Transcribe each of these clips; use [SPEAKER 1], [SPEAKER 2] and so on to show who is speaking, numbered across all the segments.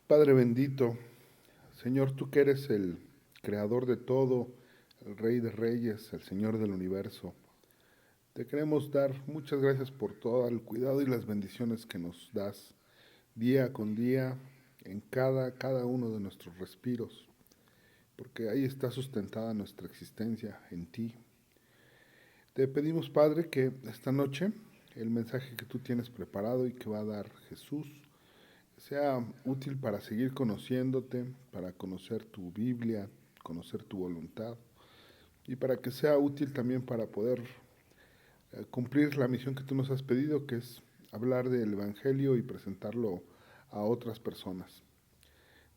[SPEAKER 1] Padre bendito, Señor, tú que eres el creador de todo, el Rey de Reyes, el Señor del universo, te queremos dar muchas gracias por todo el cuidado y las bendiciones que nos das día con día en cada uno de nuestros respiros, porque ahí está sustentada nuestra existencia en ti. Te pedimos, Padre, que esta noche el mensaje que tú tienes preparado y que va a dar Jesús sea útil para seguir conociéndote, para conocer tu Biblia, conocer tu voluntad y para que sea útil también para poder cumplir la misión que tú nos has pedido, que es hablar del Evangelio y presentarlo a otras personas.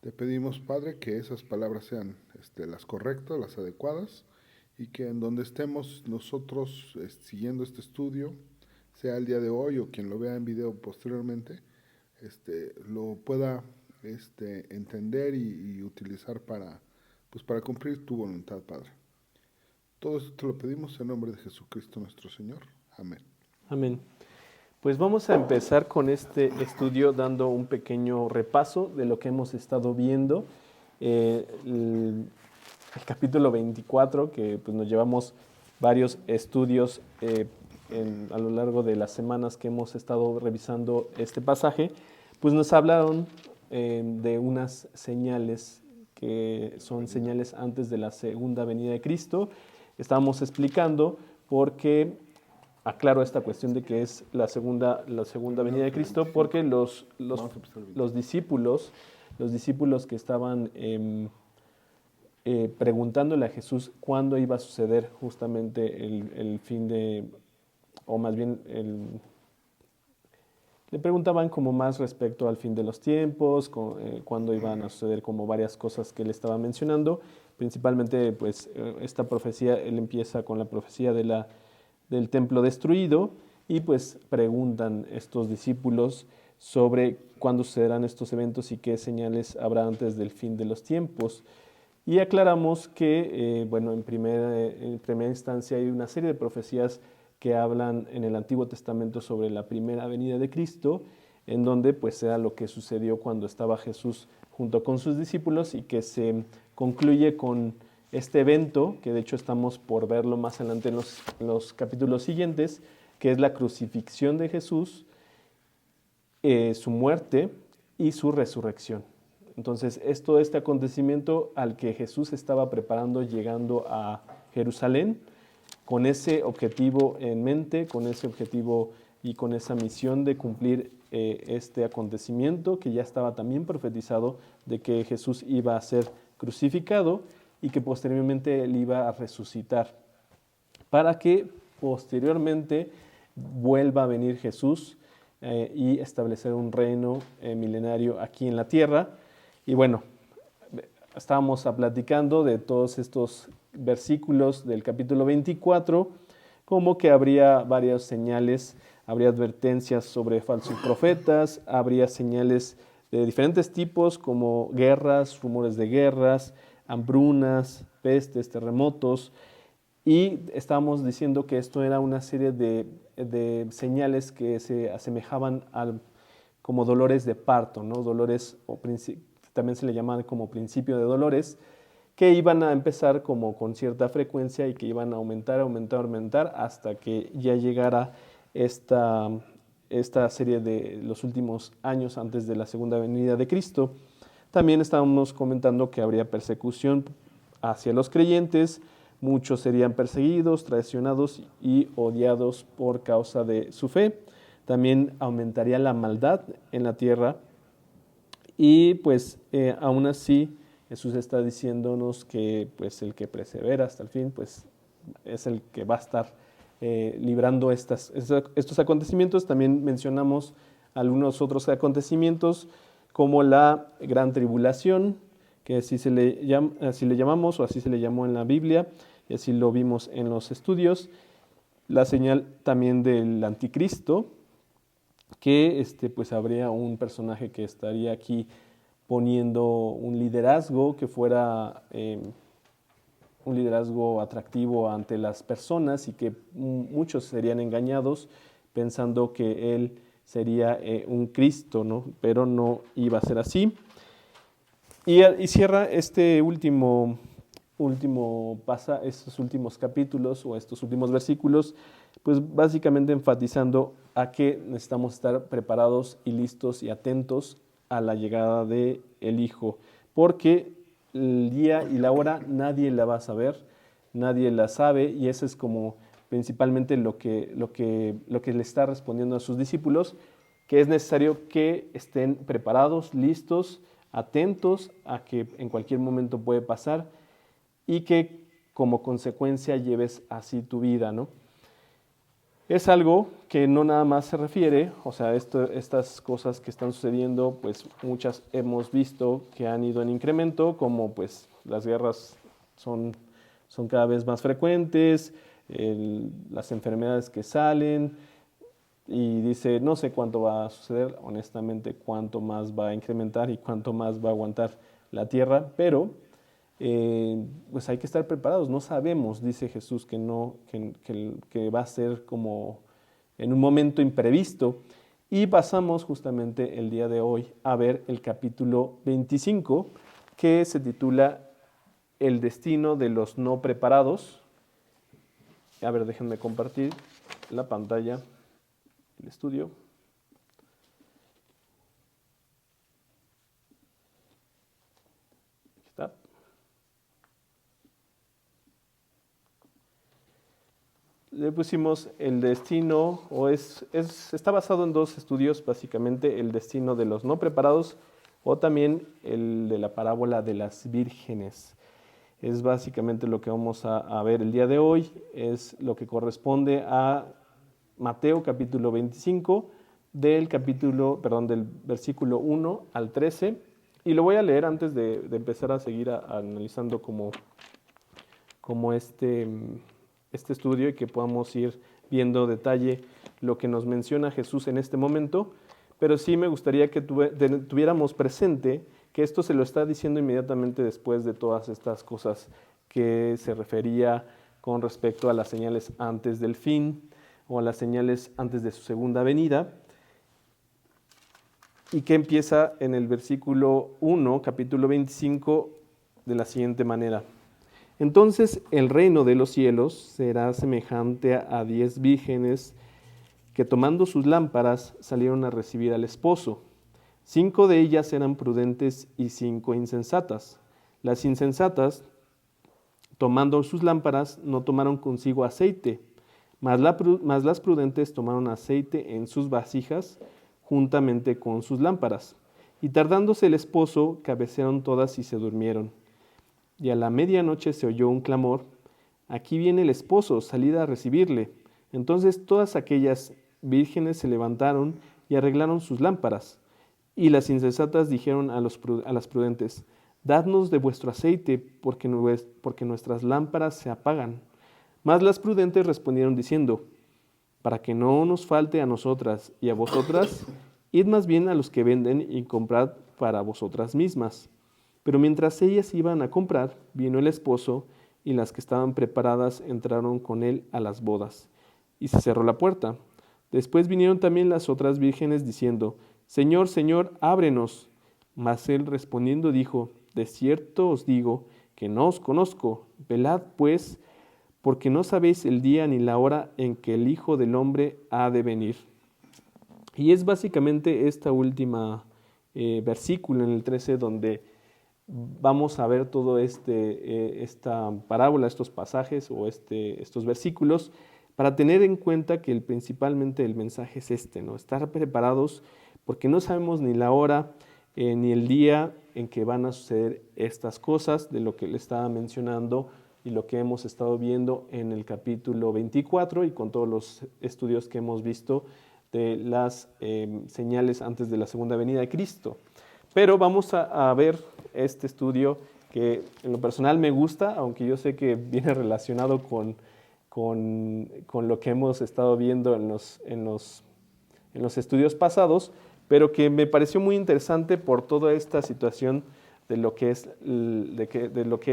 [SPEAKER 1] Te pedimos, Padre, que esas palabras sean las correctas, las adecuadas, y que en donde estemos nosotros siguiendo este estudio, sea el día de hoy o quien lo vea en video posteriormente, lo pueda entender y utilizar para cumplir tu voluntad, Padre. Todo esto te lo pedimos en nombre de Jesucristo nuestro Señor. Amén.
[SPEAKER 2] Amén. Pues vamos a empezar con este estudio dando un pequeño repaso de lo que hemos estado viendo. El capítulo 24, que pues, nos llevamos varios estudios a lo largo de las semanas que hemos estado revisando este pasaje, pues nos hablaron de unas señales que son señales antes de la segunda venida de Cristo. Estábamos explicando por qué aclaro esta cuestión de que es la segunda venida de Cristo, porque los discípulos que estaban preguntándole a Jesús cuándo iba a suceder justamente el fin de, o más bien le preguntaban como más respecto al fin de los tiempos, cuándo iban a suceder como varias cosas que él estaba mencionando. Principalmente, pues, esta profecía, él empieza con la profecía del templo destruido y pues preguntan estos discípulos sobre cuándo sucederán estos eventos y qué señales habrá antes del fin de los tiempos. Y aclaramos que, bueno, en primera instancia hay una serie de profecías que hablan en el Antiguo Testamento sobre la primera venida de Cristo, en donde pues era lo que sucedió cuando estaba Jesús junto con sus discípulos y que se concluye con este evento, que de hecho estamos por verlo más adelante en los capítulos siguientes, que es la crucifixión de Jesús, su muerte y su resurrección. Entonces, es todo este acontecimiento al que Jesús estaba preparando llegando a Jerusalén, con ese objetivo en mente, con ese objetivo y con esa misión de cumplir este acontecimiento que ya estaba también profetizado de que Jesús iba a ser crucificado y que posteriormente él iba a resucitar, para que posteriormente vuelva a venir Jesús y establecer un reino milenario aquí en la tierra. Y bueno, estábamos platicando de todos estos versículos del capítulo 24, como que habría varias señales, habría advertencias sobre falsos profetas, habría señales de diferentes tipos como guerras, rumores de guerras, hambrunas, pestes, terremotos, y estábamos diciendo que esto era una serie de señales que se asemejaban como dolores de parto, ¿no? Dolores, también se le llaman como principio de dolores, que iban a empezar como con cierta frecuencia y que iban a aumentar hasta que ya llegara esta serie de los últimos años antes de la segunda venida de Cristo. También estábamos comentando que habría persecución hacia los creyentes, muchos serían perseguidos, traicionados y odiados por causa de su fe. También aumentaría la maldad en la tierra y pues aún así Jesús está diciéndonos que pues el que persevera hasta el fin pues es el que va a estar librando estos acontecimientos. También mencionamos algunos otros acontecimientos como la gran tribulación, que así le llamamos o así se le llamó en la Biblia y así lo vimos en los estudios. La señal también del anticristo, que pues habría un personaje que estaría aquí poniendo un liderazgo que fuera un liderazgo atractivo ante las personas y que muchos serían engañados pensando que él sería un Cristo, ¿no? Pero no iba a ser así. Y cierra estos últimos capítulos o estos últimos versículos, pues básicamente enfatizando a que necesitamos estar preparados y listos y atentos a la llegada del Hijo, porque el día y la hora nadie la va a saber, nadie la sabe, y eso es como principalmente lo que le está respondiendo a sus discípulos, que es necesario que estén preparados, listos, atentos a que en cualquier momento puede pasar y que como consecuencia lleves así tu vida, ¿no? Es algo que no nada más se refiere, o sea, estas cosas que están sucediendo, pues muchas hemos visto que han ido en incremento, como pues las guerras son cada vez más frecuentes, las enfermedades que salen, y dice, no sé cuánto va a suceder, honestamente, cuánto más va a incrementar y cuánto más va a aguantar la tierra, pero pues hay que estar preparados. No sabemos, dice Jesús, que va a ser como en un momento imprevisto. Y pasamos justamente el día de hoy a ver el capítulo 25, que se titula El destino de los no preparados. A ver, déjenme compartir la pantalla, el estudio. Aquí está. Le pusimos el destino, está basado en dos estudios, básicamente, el destino de los no preparados o también el de la parábola de las vírgenes. Es básicamente lo que vamos a ver el día de hoy, es lo que corresponde a Mateo capítulo 25, del versículo 1 al 13, y lo voy a leer antes de empezar a seguir analizando como este estudio y que podamos ir viendo detalle lo que nos menciona Jesús en este momento, pero sí me gustaría que tuviéramos presente que esto se lo está diciendo inmediatamente después de todas estas cosas que se refería con respecto a las señales antes del fin o a las señales antes de su segunda venida, y que empieza en el versículo 1, capítulo 25, de la siguiente manera. Entonces el reino de los cielos será semejante a 10 vírgenes que tomando sus lámparas salieron a recibir al esposo. 5 de ellas eran prudentes y 5 insensatas. Las insensatas, tomando sus lámparas, no tomaron consigo aceite, mas las prudentes tomaron aceite en sus vasijas juntamente con sus lámparas. Y tardándose el esposo, cabecearon todas y se durmieron. Y a la medianoche se oyó un clamor: aquí viene el esposo, salid a recibirle. Entonces todas aquellas vírgenes se levantaron y arreglaron sus lámparas. Y las insensatas dijeron a las prudentes: dadnos de vuestro aceite, porque nuestras lámparas se apagan. Mas las prudentes respondieron diciendo: para que no nos falte a nosotras y a vosotras, id más bien a los que venden y comprad para vosotras mismas. Pero mientras ellas iban a comprar, vino el esposo, y las que estaban preparadas entraron con él a las bodas, y se cerró la puerta. Después vinieron también las otras vírgenes diciendo: Señor, Señor, ábrenos. Mas él respondiendo dijo: de cierto os digo que no os conozco. Velad pues, porque no sabéis el día ni la hora en que el Hijo del Hombre ha de venir. Y es básicamente esta última versículo en el 13 donde vamos a ver todo esta parábola, estos pasajes o estos versículos, para tener en cuenta que principalmente el mensaje es ¿no? Estar preparados, porque no sabemos ni la hora ni el día en que van a suceder estas cosas, de lo que le estaba mencionando y lo que hemos estado viendo en el capítulo 24 y con todos los estudios que hemos visto de las señales antes de la segunda venida de Cristo. Pero vamos a ver este estudio que en lo personal me gusta, aunque yo sé que viene relacionado con lo que hemos estado viendo en los estudios pasados, pero que me pareció muy interesante por toda esta situación de lo que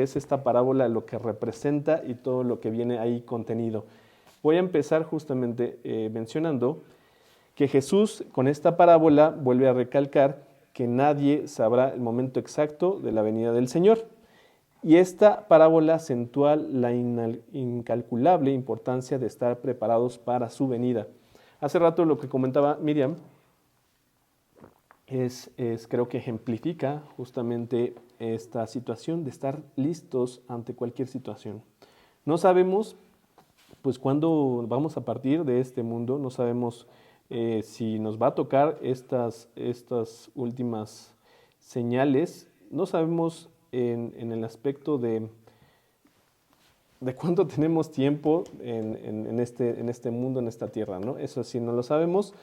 [SPEAKER 2] es esta parábola, lo que representa y todo lo que viene ahí contenido. Voy a empezar justamente mencionando que Jesús con esta parábola vuelve a recalcar que nadie sabrá el momento exacto de la venida del Señor. Y esta parábola acentúa la incalculable importancia de estar preparados para su venida. Hace rato lo que comentaba Miriam creo que ejemplifica justamente esta situación de estar listos ante cualquier situación. No sabemos pues cuándo vamos a partir de este mundo, no sabemos si nos va a tocar estas últimas señales, no sabemos en el aspecto de cuánto tenemos tiempo en este mundo, en esta tierra, ¿no? Eso sí no lo sabemos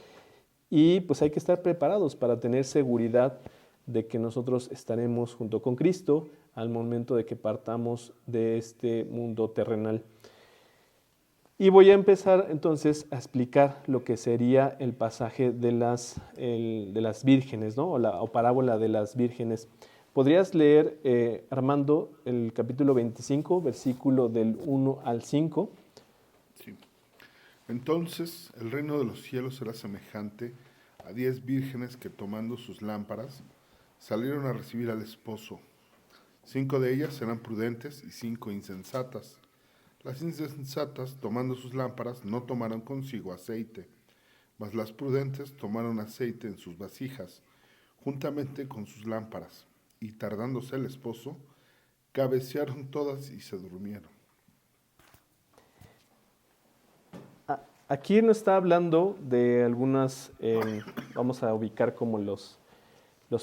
[SPEAKER 2] y pues hay que estar preparados para tener seguridad de que nosotros estaremos junto con Cristo al momento de que partamos de este mundo terrenal. Y voy a empezar entonces a explicar lo que sería el pasaje de las vírgenes, ¿no? O parábola de las vírgenes. ¿Podrías leer, Armando, el capítulo 25, versículo del 1 al 5?
[SPEAKER 1] Sí. Entonces el reino de los cielos será semejante a 10 vírgenes que tomando sus lámparas salieron a recibir al esposo. 5 de ellas eran prudentes y 5 insensatas. Las insensatas, tomando sus lámparas, no tomaron consigo aceite, mas las prudentes tomaron aceite en sus vasijas, juntamente con sus lámparas, y tardándose el esposo, cabecearon todas y se durmieron.
[SPEAKER 2] Aquí no está hablando de algunas, vamos a ubicar como los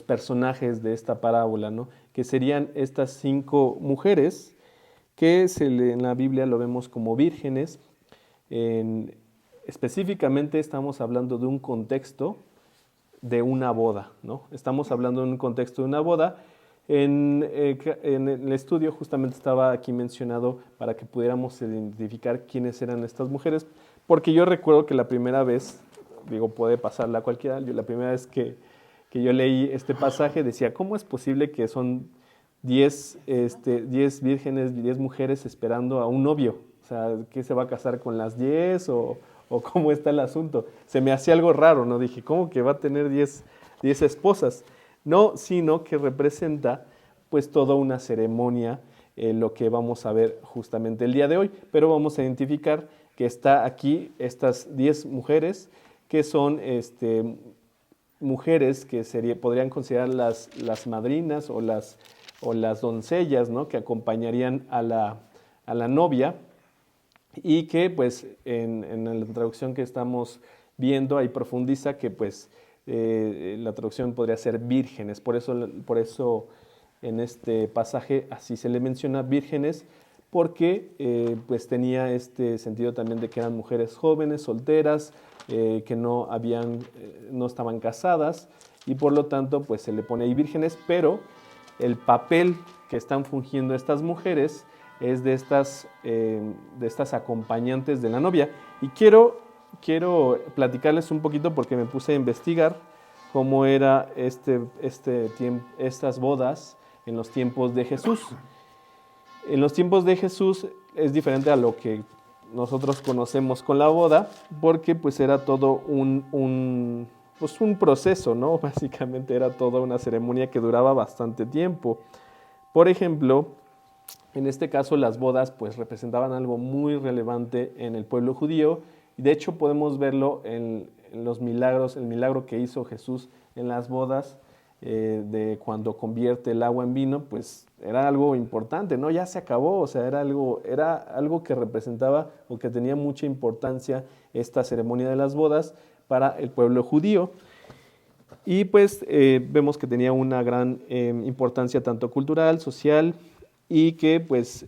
[SPEAKER 2] personajes de esta parábola, ¿no? Que serían estas 5 mujeres que en la Biblia lo vemos como vírgenes. Específicamente estamos hablando de un contexto de una boda, ¿no? Estamos hablando de un contexto de una boda. En el estudio justamente estaba aquí mencionado para que pudiéramos identificar quiénes eran estas mujeres, porque yo recuerdo que la primera vez, digo, puede pasarla a cualquiera, la primera vez que yo leí este pasaje decía, ¿cómo es posible que son 10 vírgenes, 10 mujeres esperando a un novio? O sea, ¿qué se va a casar con las 10 o cómo está el asunto? Se me hacía algo raro, ¿no? Dije, ¿cómo que va a tener 10 esposas? No, sino que representa pues toda una ceremonia, lo que vamos a ver justamente el día de hoy, pero vamos a identificar que está aquí estas 10 mujeres que son mujeres que podrían considerar las madrinas o las doncellas, ¿no? Que acompañarían a la novia y que pues en la traducción que estamos viendo ahí profundiza que pues la traducción podría ser vírgenes, por eso en este pasaje así se le menciona vírgenes, porque pues tenía este sentido también de que eran mujeres jóvenes, solteras, que no estaban casadas y por lo tanto pues se le pone ahí vírgenes, pero el papel que están fungiendo estas mujeres es de estas acompañantes de la novia. Y quiero platicarles un poquito porque me puse a investigar cómo era estas bodas en los tiempos de Jesús. En los tiempos de Jesús es diferente a lo que nosotros conocemos con la boda, porque pues era todo un proceso, ¿no? Básicamente era toda una ceremonia que duraba bastante tiempo. Por ejemplo, en este caso las bodas pues representaban algo muy relevante en el pueblo judío, y de hecho podemos verlo en los milagros, el milagro que hizo Jesús en las bodas, de cuando convierte el agua en vino, pues era algo importante, ¿no? Ya se acabó, o sea, era algo que representaba o que tenía mucha importancia esta ceremonia de las bodas para el pueblo judío. Y pues vemos que tenía una gran importancia tanto cultural, social, y que pues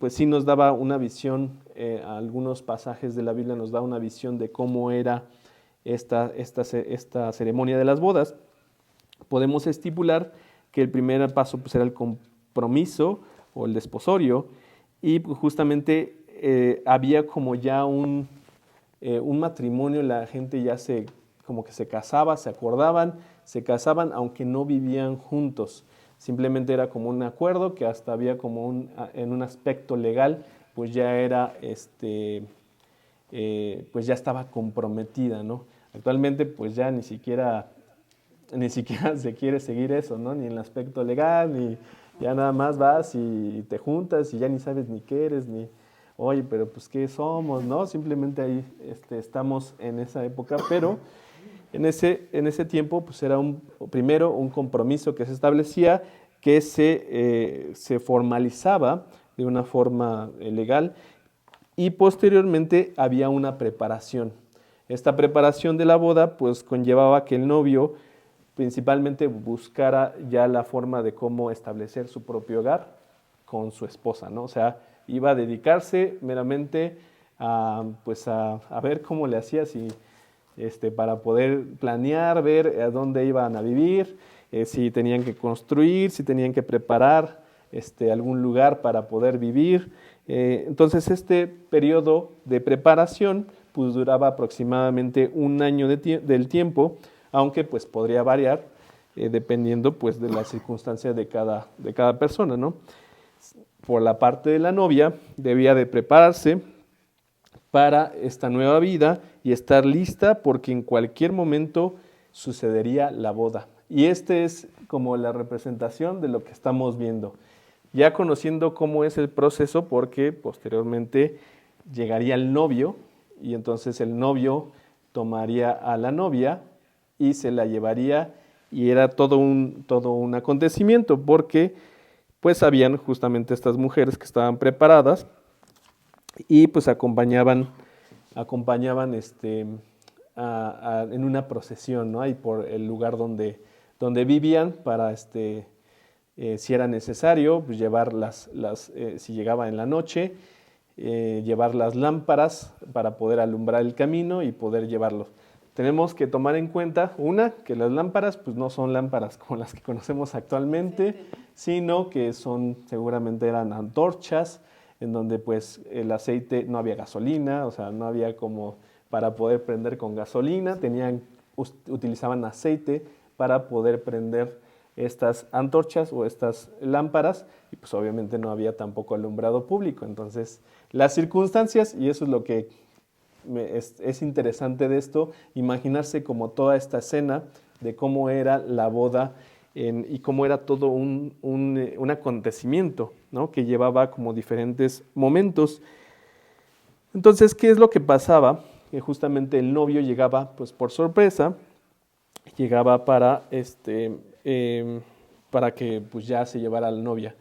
[SPEAKER 2] sí nos daba una visión, algunos pasajes de la Biblia nos da una visión de cómo era esta ceremonia de las bodas. Podemos estipular que el primer paso pues, era el compromiso o el desposorio, y pues, justamente había como ya un matrimonio, la gente ya como que se casaba, se acordaban, se casaban aunque no vivían juntos. Simplemente era como un acuerdo que hasta había como en un aspecto legal, pues ya era, pues ya estaba comprometida, ¿no? Actualmente pues ya ni siquiera ni siquiera se quiere seguir eso, ¿no? Ni en el aspecto legal, ni ya nada más vas y te juntas y ya ni sabes ni qué eres, ni, oye, pero pues qué somos, ¿no? Simplemente ahí estamos en esa época, pero en ese tiempo pues era primero un compromiso que se establecía, que se formalizaba de una forma legal y posteriormente había una preparación. Esta preparación de la boda pues conllevaba que el novio principalmente buscara ya la forma de cómo establecer su propio hogar con su esposa, ¿no? O sea, iba a dedicarse meramente pues a ver cómo le hacía para poder planear, ver a dónde iban a vivir, si tenían que construir, si tenían que preparar algún lugar para poder vivir. Entonces este periodo de preparación pues duraba aproximadamente un año del tiempo, aunque pues podría variar dependiendo pues de las circunstancias de cada persona, ¿no? Por la parte de la novia debía de prepararse para esta nueva vida y estar lista porque en cualquier momento sucedería la boda. Y es como la representación de lo que estamos viendo. Ya conociendo cómo es el proceso, porque posteriormente llegaría el novio y entonces el novio tomaría a la novia y se la llevaría y era todo un acontecimiento porque pues habían justamente estas mujeres que estaban preparadas y pues acompañaban en una procesión, ¿no? Ahí por el lugar donde vivían para si era necesario, pues llevar si llegaba en la noche, llevar las lámparas para poder alumbrar el camino y poder llevarlos. Tenemos que tomar en cuenta, que las lámparas pues no son lámparas como las que conocemos actualmente, sino que seguramente eran antorchas, en donde pues el aceite, no había gasolina, o sea, no había como para poder prender con gasolina, utilizaban aceite para poder prender estas antorchas o estas lámparas y pues obviamente no había tampoco alumbrado público. Entonces las circunstancias, y eso es lo que es interesante de esto, imaginarse como toda esta escena de cómo era la boda y cómo era todo un acontecimiento, ¿no? Que llevaba como diferentes momentos. Entonces, ¿qué es lo que pasaba? Que justamente el novio llegaba pues por sorpresa, llegaba para que pues ya se llevara a la novia.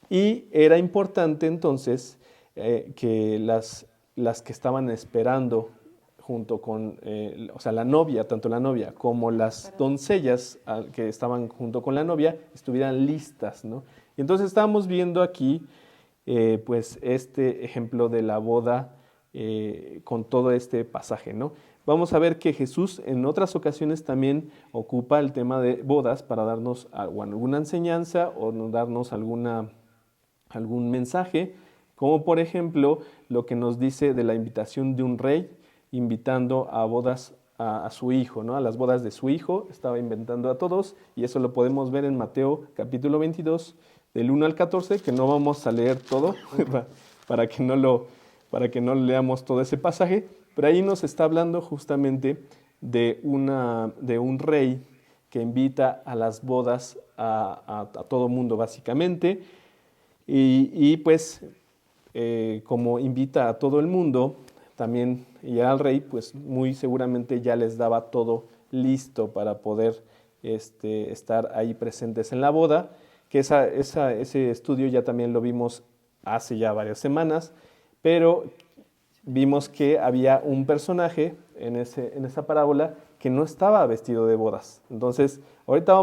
[SPEAKER 2] Y era importante entonces que las que estaban esperando junto con, o sea, la novia, tanto la novia como las doncellas que estaban junto con la novia, estuvieran listas, ¿no? Y entonces estábamos viendo aquí, pues, este ejemplo de la boda con todo este pasaje, ¿no? Vamos a ver que Jesús en otras ocasiones también ocupa el tema de bodas para darnos alguna enseñanza o darnos algún mensaje, como por ejemplo lo que nos dice de la invitación de un rey invitando a bodas a su hijo, ¿no? A las bodas de su hijo, estaba invitando a todos y eso lo podemos ver en Mateo capítulo 22, del 1 al 14, que no vamos a leer todo para que no leamos todo ese pasaje, pero ahí nos está hablando justamente de un rey que invita a las bodas a todo mundo básicamente y pues como invita a todo el mundo también y al rey, pues muy seguramente ya les daba todo listo para poder estar ahí presentes en la boda, que ese estudio ya también lo vimos hace ya varias semanas, pero vimos que había un personaje en esa parábola que no estaba vestido de bodas. Entonces, ahorita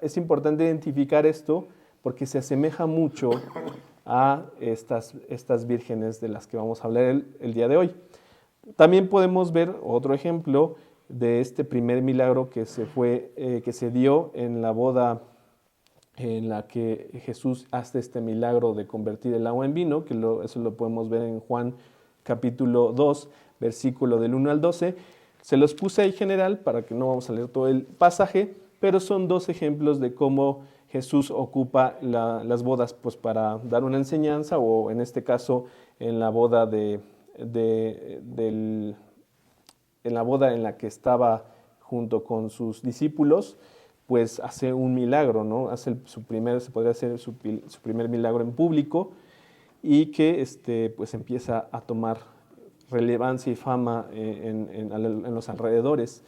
[SPEAKER 2] es importante identificar esto porque se asemeja mucho a estas vírgenes de las que vamos a hablar el día de hoy. También podemos ver otro ejemplo de este primer milagro que se dio en la boda en la que Jesús hace este milagro de convertir el agua en vino, que eso lo podemos ver en Juan capítulo 2, versículo del 1 al 12. Se los puse ahí general para que no vamos a leer todo el pasaje, pero son dos ejemplos de cómo Jesús ocupa las bodas pues, para dar una enseñanza, o en este caso en la boda en la boda en la que estaba junto con sus discípulos, pues hace un milagro, ¿no? Hace se podría hacer su primer milagro en público, y que pues empieza a tomar relevancia y fama en los alrededores.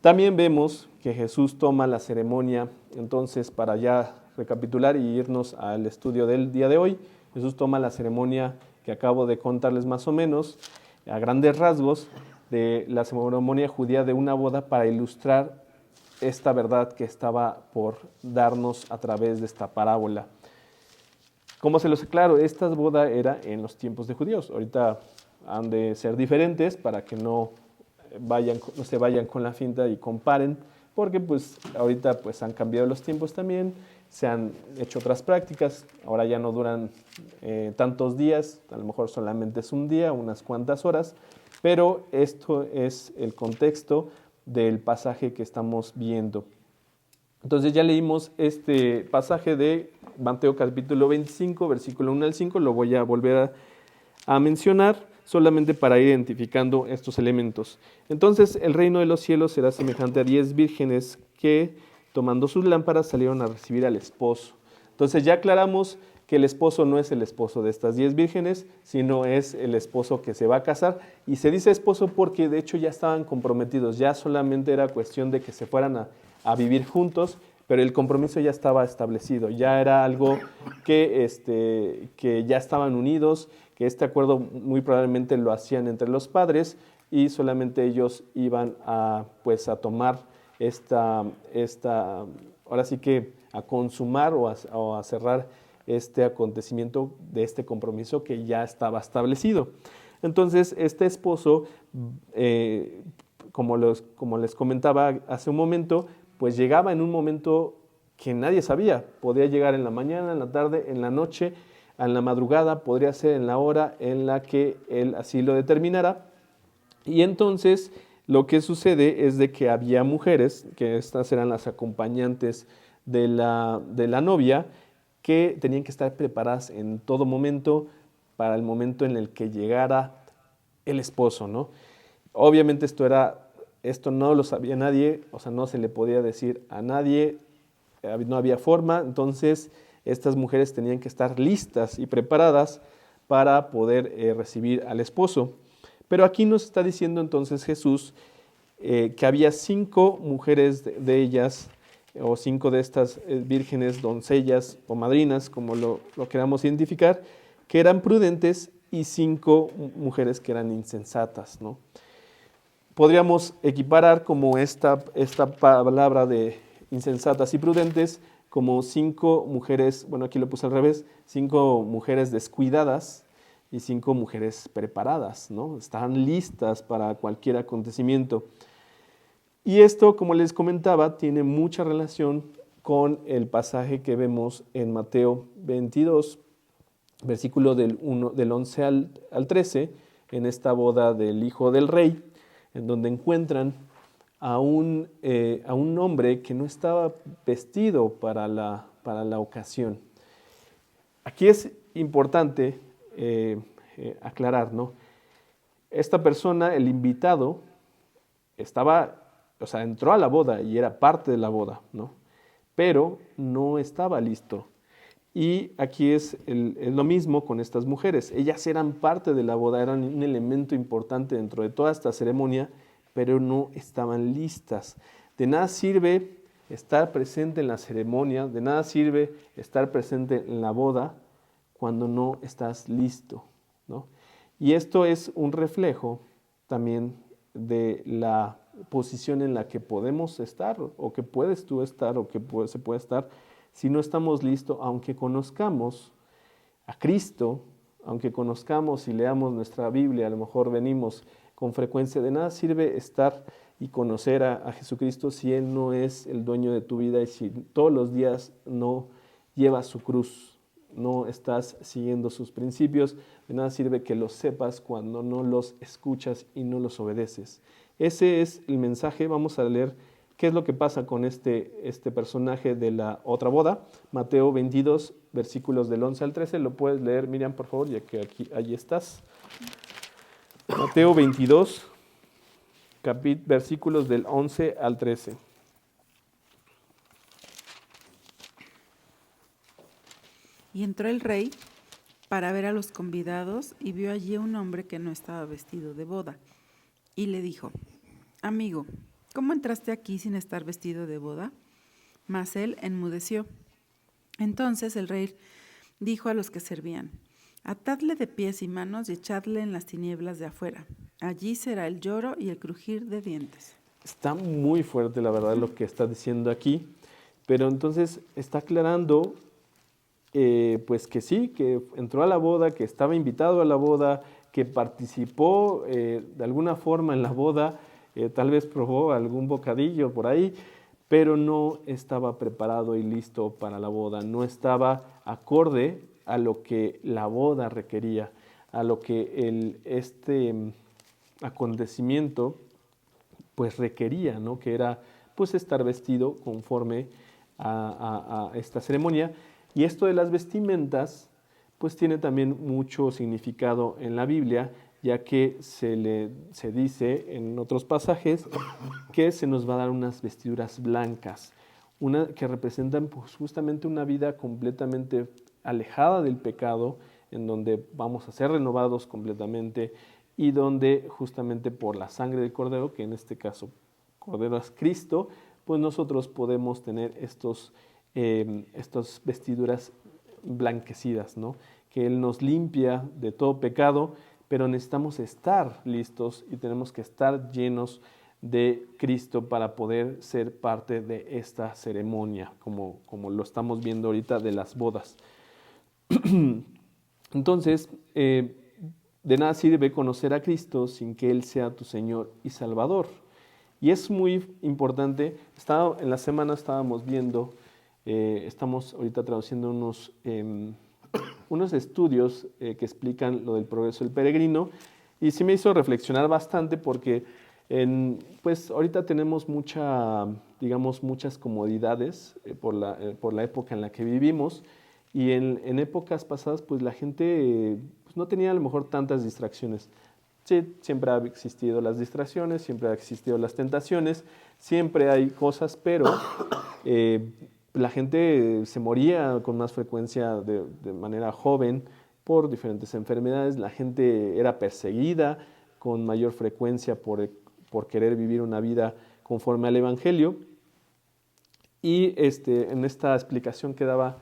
[SPEAKER 2] También vemos que Jesús toma la ceremonia, entonces, para ya recapitular y irnos al estudio del día de hoy. Jesús toma la ceremonia que acabo de contarles más o menos, a grandes rasgos, de la ceremonia judía de una boda, para ilustrar esta verdad que estaba por darnos a través de esta parábola. Como se los aclaro, esta boda era en los tiempos de judíos. Ahorita han de ser diferentes para que no se vayan con la finta y comparen, porque pues ahorita pues han cambiado los tiempos también, se han hecho otras prácticas, ahora ya no duran tantos días, a lo mejor solamente es un día, unas cuantas horas, pero esto es el contexto del pasaje que estamos viendo. Entonces ya leímos este pasaje de Mateo capítulo 25, versículo 1 al 5, lo voy a volver a mencionar solamente para ir identificando estos elementos. Entonces el reino de los cielos será semejante a 10 vírgenes que, tomando sus lámparas, salieron a recibir al esposo. Entonces ya aclaramos que el esposo no es el esposo de estas 10 vírgenes, sino es el esposo que se va a casar. Y se dice esposo porque de hecho ya estaban comprometidos, ya solamente era cuestión de que se fueran a vivir juntos, pero el compromiso ya estaba establecido, ya era algo que ya estaban unidos, que este acuerdo muy probablemente lo hacían entre los padres y solamente ellos iban a tomar ahora sí que a consumar o a cerrar este acontecimiento de este compromiso que ya estaba establecido. Entonces, este esposo, como les comentaba hace un momento, pues llegaba en un momento que nadie sabía. Podía llegar en la mañana, en la tarde, en la noche, en la madrugada, podría ser en la hora en la que él así lo determinara. Y entonces lo que sucede es de que había mujeres, que estas eran las acompañantes de la novia, que tenían que estar preparadas en todo momento para el momento en el que llegara el esposo, ¿no? Obviamente esto no lo sabía nadie, o sea, no se le podía decir a nadie, no había forma, entonces estas mujeres tenían que estar listas y preparadas para poder recibir al esposo. Pero aquí nos está diciendo entonces Jesús que había 5 mujeres de ellas, o 5 de estas vírgenes, doncellas o madrinas, como lo queramos identificar, que eran prudentes, y 5 mujeres que eran insensatas, ¿no? Podríamos equiparar como esta palabra de insensatas y prudentes como 5 mujeres, bueno, aquí lo puse al revés, 5 mujeres descuidadas y 5 mujeres preparadas, ¿no? Estaban listas para cualquier acontecimiento. Y esto, como les comentaba, tiene mucha relación con el pasaje que vemos en Mateo 22, versículo del 11 al 13, en esta boda del Hijo del Rey, en donde encuentran a un hombre que no estaba vestido para la ocasión. Aquí es importante aclarar, ¿no? Esta persona, el invitado, entró a la boda y era parte de la boda, ¿no? Pero no estaba listo. Y aquí es lo mismo con estas mujeres. Ellas eran parte de la boda, eran un elemento importante dentro de toda esta ceremonia, pero no estaban listas. De nada sirve estar presente en la ceremonia, de nada sirve estar presente en la boda cuando no estás listo, ¿no? Y esto es un reflejo también de la posición en la que podemos estar, o que puedes tú estar, o que se puede estar, si no estamos listos, aunque conozcamos a Cristo, aunque conozcamos y leamos nuestra Biblia, a lo mejor venimos con frecuencia, de nada sirve estar y conocer a Jesucristo si Él no es el dueño de tu vida y si todos los días no llevas su cruz, no estás siguiendo sus principios. De nada sirve que los sepas cuando no los escuchas y no los obedeces. Ese es el mensaje. Vamos a leer qué es lo que pasa con este personaje de la otra boda. Mateo 22, versículos del 11 al 13. Lo puedes leer, Miriam, por favor, ya que allí estás. Mateo 22, versículos del 11 al 13.
[SPEAKER 3] Y entró el rey para ver a los convidados y vio allí a un hombre que no estaba vestido de boda. Y le dijo: Amigo, ¿cómo entraste aquí sin estar vestido de boda? Mas él enmudeció. Entonces el rey dijo a los que servían: Atadle de pies y manos y echadle en las tinieblas de afuera. Allí será el lloro y el crujir de dientes.
[SPEAKER 2] Está muy fuerte, la verdad, lo que está diciendo aquí, pero entonces está aclarando pues que sí, que entró a la boda, que estaba invitado a la boda, que participó de alguna forma en la boda, tal vez probó algún bocadillo por ahí, pero no estaba preparado y listo para la boda, no estaba acorde a lo que la boda requería, a lo que este acontecimiento pues requería, ¿no? Que era pues estar vestido conforme a esta ceremonia. Y esto de las vestimentas pues tiene también mucho significado en la Biblia, ya que se dice en otros pasajes que se nos va a dar unas vestiduras blancas, que representan pues, justamente una vida completamente alejada del pecado, en donde vamos a ser renovados completamente y donde justamente por la sangre del Cordero, que en este caso Cordero es Cristo, pues nosotros podemos tener estas vestiduras blanquecidas, ¿no? Que Él nos limpia de todo pecado, pero necesitamos estar listos y tenemos que estar llenos de Cristo para poder ser parte de esta ceremonia, como lo estamos viendo ahorita de las bodas. Entonces, de nada sirve conocer a Cristo sin que Él sea tu Señor y Salvador. Y es muy importante, en la semana estábamos viendo, estamos ahorita traduciendo unos estudios que explican lo del progreso del peregrino, y sí me hizo reflexionar bastante porque pues ahorita tenemos muchas comodidades por la época en la que vivimos, y en épocas pasadas pues la gente pues, no tenía a lo mejor tantas distracciones. Sí, siempre ha existido las distracciones, siempre ha existido las tentaciones, siempre hay cosas, pero la gente se moría con más frecuencia de manera joven por diferentes enfermedades, la gente era perseguida con mayor frecuencia por querer vivir una vida conforme al Evangelio. Y en esta explicación que daba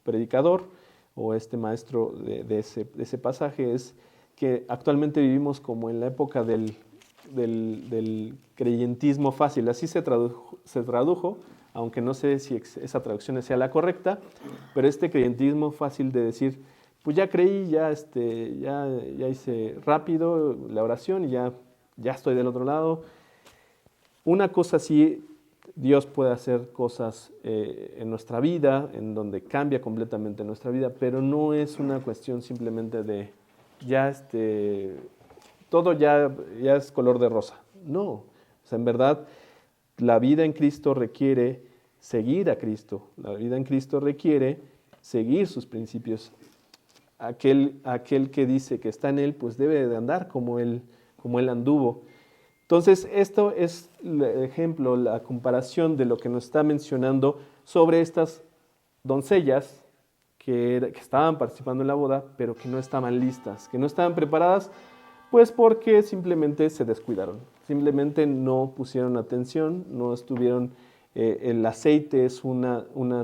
[SPEAKER 2] predicador o este maestro de ese pasaje es que actualmente vivimos como en la época del creyentismo fácil. Así se tradujo, aunque no sé si esa traducción sea la correcta, pero este creyentismo fácil de decir, pues ya creí, ya hice rápido la oración y ya estoy del otro lado. Una cosa sí, Dios puede hacer cosas en nuestra vida, en donde cambia completamente nuestra vida, pero no es una cuestión simplemente de todo ya es color de rosa. No, o sea, en verdad la vida en Cristo requiere seguir a Cristo, la vida en Cristo requiere seguir sus principios. Aquel que dice que está en Él, pues debe de andar como Él anduvo. Entonces, esto es el ejemplo, la comparación de lo que nos está mencionando sobre estas doncellas que estaban participando en la boda, pero que no estaban listas, que no estaban preparadas, pues porque simplemente se descuidaron, simplemente no pusieron atención, no estuvieron, el aceite es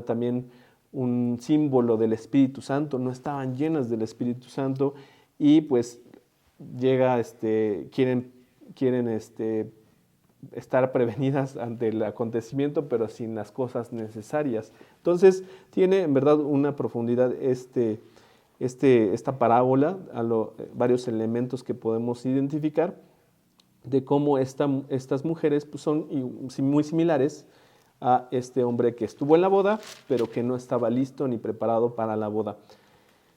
[SPEAKER 2] también un símbolo del Espíritu Santo, no estaban llenas del Espíritu Santo y pues quieren estar prevenidas ante el acontecimiento, pero sin las cosas necesarias. Entonces, tiene en verdad una profundidad esta parábola, varios elementos que podemos identificar de cómo estas mujeres pues, son muy similares a este hombre que estuvo en la boda, pero que no estaba listo ni preparado para la boda.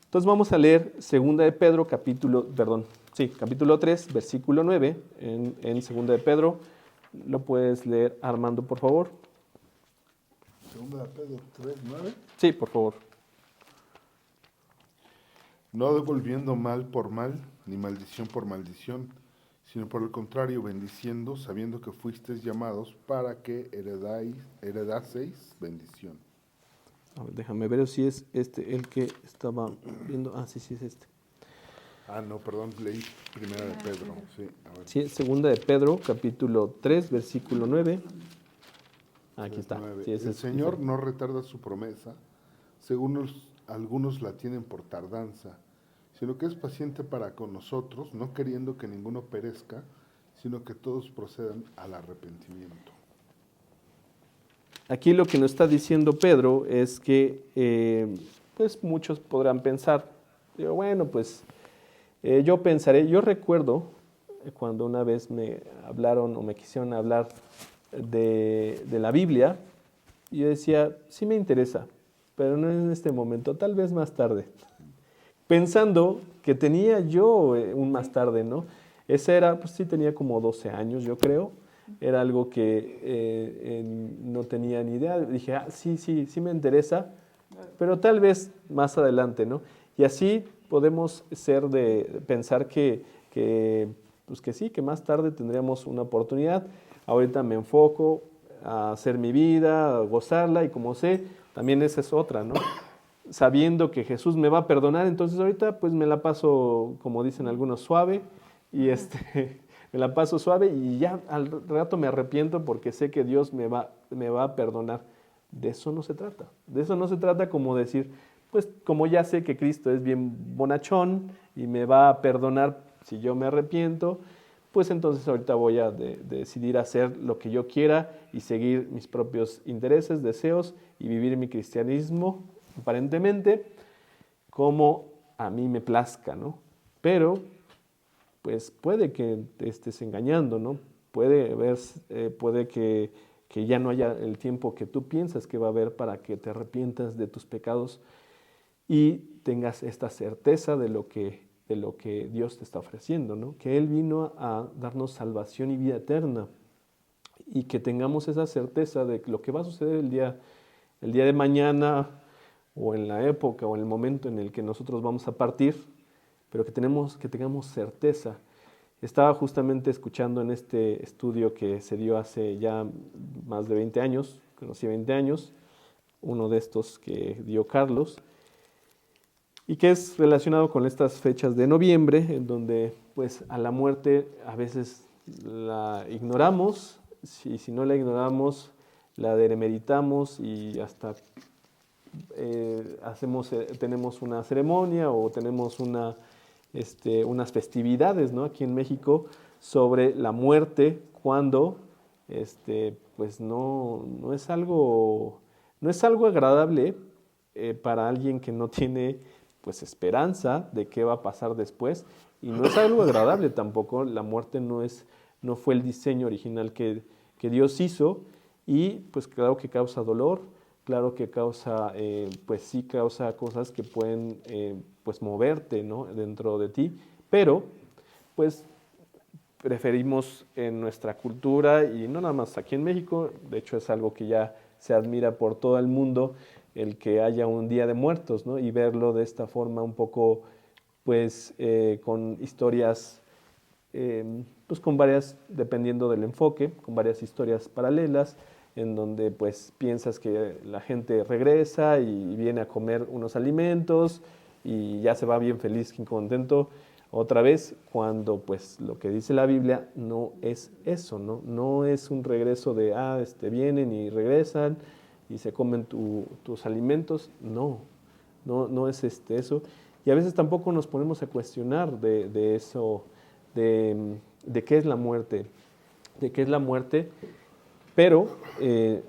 [SPEAKER 2] Entonces vamos a leer 2 de Pedro, capítulo 3, versículo 9, en 2 de Pedro. Lo puedes leer, Armando, por favor.
[SPEAKER 1] 2 de Pedro 3, 9.
[SPEAKER 2] Sí, por favor.
[SPEAKER 1] No devolviendo mal por mal, ni maldición por maldición, sino por el contrario, bendiciendo, sabiendo que fuisteis llamados para que heredaseis bendición.
[SPEAKER 2] A ver, déjame ver si es el que estaba viendo. Ah, sí, sí es este.
[SPEAKER 1] Ah, no, perdón, leí primera de Pedro. Sí, a ver.
[SPEAKER 2] Sí, es segunda de Pedro, capítulo 3, versículo 9. Aquí está.
[SPEAKER 1] 9.
[SPEAKER 2] Sí, ese
[SPEAKER 1] El
[SPEAKER 2] es
[SPEAKER 1] Señor
[SPEAKER 2] diferente.
[SPEAKER 1] no retarda su promesa, según algunos la tienen por tardanza, sino que es paciente para con nosotros, no queriendo que ninguno perezca, sino que todos procedan al arrepentimiento.
[SPEAKER 2] Aquí lo que nos está diciendo Pedro es que, pues muchos podrán pensar, digo, bueno, pues yo pensaré, yo recuerdo cuando una vez me hablaron o me quisieron hablar de la Biblia, y yo decía, sí me interesa, pero no en este momento, tal vez más tarde. Pensando que tenía yo un más tarde, ¿no? Ese era, pues sí tenía como 12 años, yo creo. Era algo que no tenía ni idea. Dije, ah, sí, sí, sí me interesa, pero tal vez más adelante, ¿no? Y así podemos ser de pensar pues que sí, que más tarde tendríamos una oportunidad. Ahorita me enfoco a hacer mi vida, a gozarla, y como sé, también esa es otra, ¿no? Sabiendo que Jesús me va a perdonar, entonces ahorita pues me la paso, como dicen algunos, suave, y me la paso suave y ya al rato me arrepiento porque sé que Dios me va a perdonar. De eso no se trata. De eso no se trata como decir, pues como ya sé que Cristo es bien bonachón y me va a perdonar si yo me arrepiento, pues entonces ahorita voy a decidir hacer lo que yo quiera y seguir mis propios intereses, deseos y vivir mi cristianismo aparentemente como a mí me plazca, ¿no? Pero pues puede que te estés engañando, ¿no? Puede que ya no haya el tiempo que tú piensas que va a haber para que te arrepientas de tus pecados y tengas esta certeza de lo que Dios te está ofreciendo, ¿no? Que Él vino a darnos salvación y vida eterna, y que tengamos esa certeza de lo que va a suceder el día de mañana, o en la época o en el momento en el que nosotros vamos a partir, pero que tengamos certeza. Estaba justamente escuchando en este estudio que se dio hace ya más de 20 años, conocí 20 años, uno de estos que dio Carlos, y que es relacionado con estas fechas de noviembre, en donde pues a la muerte a veces la ignoramos, y si no la ignoramos, la demeritamos y hasta tenemos una ceremonia o tenemos unas festividades, ¿no? Aquí en México sobre la muerte, cuando pues no es algo agradable para alguien que no tiene pues esperanza de qué va a pasar después, y no es algo agradable tampoco. La muerte no fue el diseño original que Dios hizo, y pues claro que causa dolor, claro que causa, pues sí causa cosas que pueden pues moverte, ¿no? Dentro de ti, pero pues preferimos en nuestra cultura, y no nada más aquí en México, de hecho es algo que ya se admira por todo el mundo, el que haya un Día de Muertos, ¿no? Y verlo de esta forma un poco, pues con historias, pues con varias, dependiendo del enfoque, con varias historias paralelas, en donde pues piensas que la gente regresa y viene a comer unos alimentos y ya se va bien feliz y contento otra vez, cuando pues lo que dice la Biblia no es eso, ¿no? No es un regreso de, vienen y regresan y se comen tus alimentos. No es eso. Y a veces tampoco nos ponemos a cuestionar de eso, de qué es la muerte, pero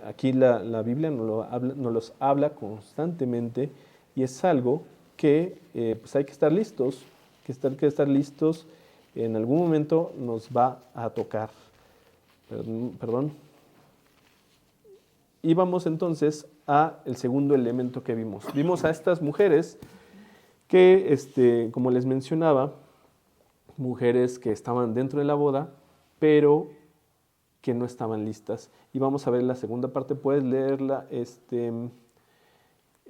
[SPEAKER 2] aquí la Biblia nos los habla constantemente, y es algo que pues hay que estar listos, que estar listos. En algún momento nos va a tocar. Perdón. Y vamos entonces a el segundo elemento que vimos. Vimos a estas mujeres que, como les mencionaba, mujeres que estaban dentro de la boda, pero que no estaban listas. Y vamos a ver la segunda parte. Puedes leerla,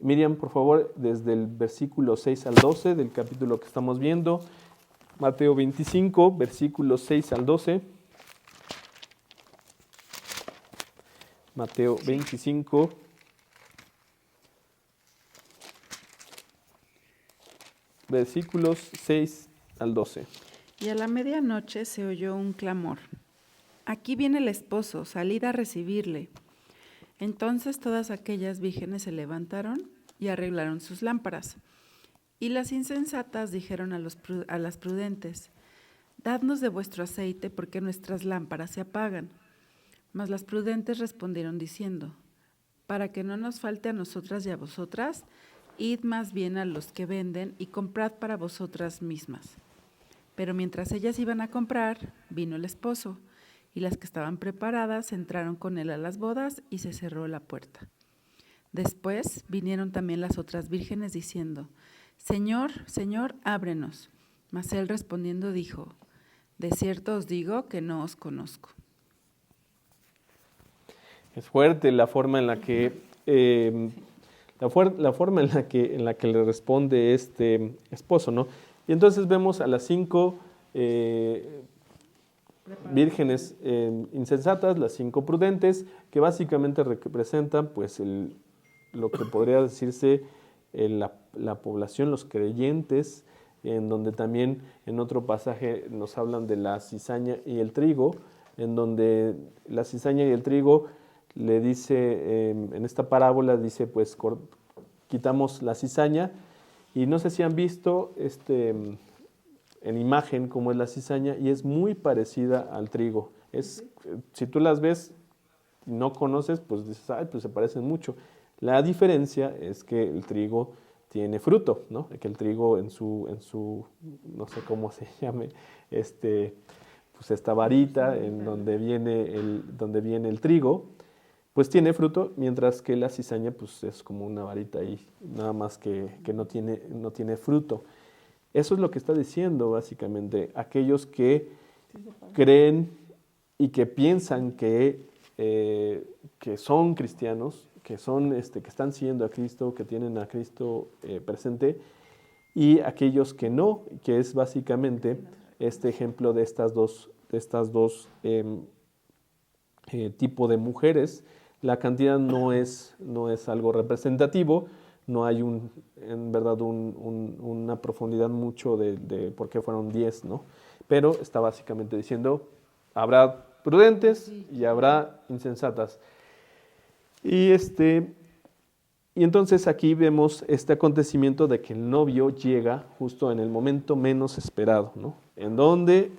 [SPEAKER 2] Miriam, por favor, desde el versículo 6 al 12 del capítulo que estamos viendo. Mateo 25, versículos 6 al 12. Mateo 25, versículos 6 al 12.
[SPEAKER 3] Y a la medianoche se oyó un clamor. Aquí viene el esposo, salid a recibirle. Entonces todas aquellas vírgenes se levantaron y arreglaron sus lámparas. Y las insensatas dijeron a las prudentes, dadnos de vuestro aceite, porque nuestras lámparas se apagan. Mas las prudentes respondieron diciendo, para que no nos falte a nosotras y a vosotras, id más bien a los que venden y comprad para vosotras mismas. Pero mientras ellas iban a comprar, vino el esposo, y las que estaban preparadas entraron con él a las bodas y se cerró la puerta. Después vinieron también las otras vírgenes diciendo, Señor, Señor, ábrenos. Mas él respondiendo dijo, de cierto os digo que no os conozco.
[SPEAKER 2] Es fuerte la forma en la que en la que le responde este esposo, ¿no? Y entonces vemos a las 5 vírgenes insensatas, las 5 prudentes, que básicamente representan pues lo que podría decirse la población, los creyentes, en donde también en otro pasaje nos hablan de la cizaña y el trigo, en donde la cizaña y el trigo le dice, en esta parábola dice, pues quitamos la cizaña, y no sé si han visto en imagen cómo es la cizaña, y es muy parecida al trigo. Si tú las ves y no conoces, pues dices, ay, pues se parecen mucho. La diferencia es que el trigo tiene fruto, ¿no? Que el trigo en su no sé cómo se llame, pues esta varita en donde viene el trigo, pues tiene fruto, mientras que la cizaña pues es como una varita ahí, nada más que no tiene fruto. Eso es lo que está diciendo básicamente aquellos que creen y que piensan que son cristianos, que están siguiendo a Cristo, que tienen a Cristo presente, y aquellos que no, que es básicamente este ejemplo de estas dos tipo de mujeres. La cantidad no es algo representativo, no hay en verdad una profundidad mucho de por qué fueron 10, ¿no? Pero está básicamente diciendo, habrá prudentes y habrá insensatas. Y entonces aquí vemos este acontecimiento de que el novio llega justo en el momento menos esperado, ¿no? En donde,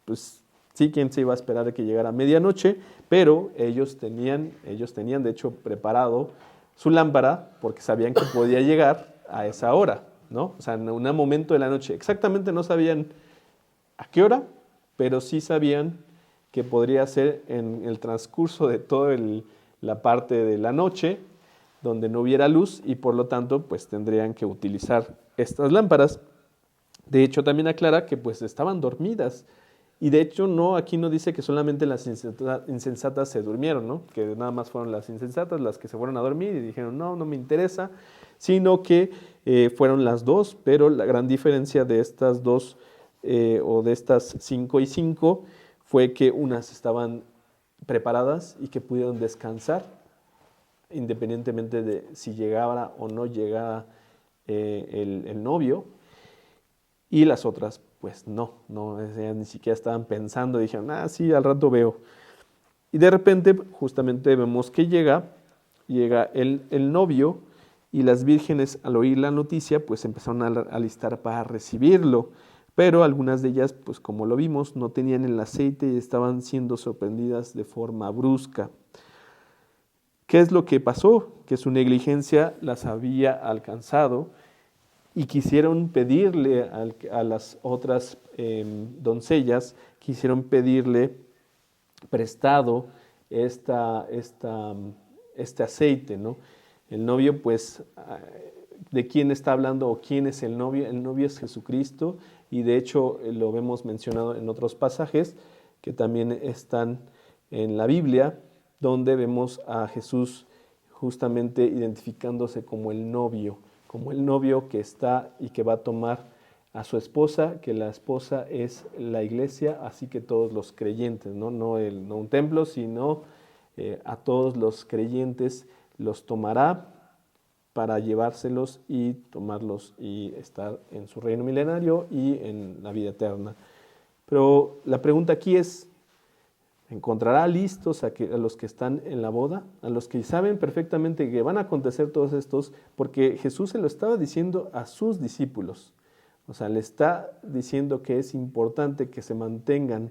[SPEAKER 2] pues sí, quién se iba a esperar de que llegara a medianoche, pero ellos tenían de hecho preparado su lámpara porque sabían que podía llegar a esa hora, ¿no? O sea, en un momento de la noche. Exactamente no sabían a qué hora, pero sí sabían que podría ser en el transcurso de toda la parte de la noche donde no hubiera luz, y por lo tanto pues tendrían que utilizar estas lámparas. De hecho también aclara que pues estaban dormidas, y de hecho aquí no dice que solamente las insensatas se durmieron, ¿no? Que nada más fueron las insensatas las que se fueron a dormir y dijeron no me interesa, sino que fueron las dos, pero la gran diferencia de estas dos o de estas 5 y 5 fue que unas estaban preparadas y que pudieron descansar independientemente de si llegara o no llegara el novio, y las otras pues no, ni siquiera estaban pensando, dijeron, sí, al rato veo. Y de repente justamente vemos que llega el novio, y las vírgenes al oír la noticia pues empezaron a alistar para recibirlo, pero algunas de ellas pues como lo vimos no tenían el aceite y estaban siendo sorprendidas de forma brusca. ¿Qué es lo que pasó? Que su negligencia las había alcanzado y quisieron pedirle a las otras doncellas, quisieron pedirle prestado este aceite, ¿no? El novio, pues, ¿de quién está hablando o quién es el novio? El novio es Jesucristo, y de hecho lo vemos mencionado en otros pasajes que también están en la Biblia, donde vemos a Jesús justamente identificándose como el novio que está y que va a tomar a su esposa, que la esposa es la iglesia, así que todos los creyentes, no un templo, sino a todos los creyentes los tomará para llevárselos y tomarlos y estar en su reino milenario y en la vida eterna. Pero la pregunta aquí es, ¿encontrará listos a los que están en la boda? A los que saben perfectamente que van a acontecer todos estos, porque Jesús se lo estaba diciendo a sus discípulos. O sea, le está diciendo que es importante que se mantengan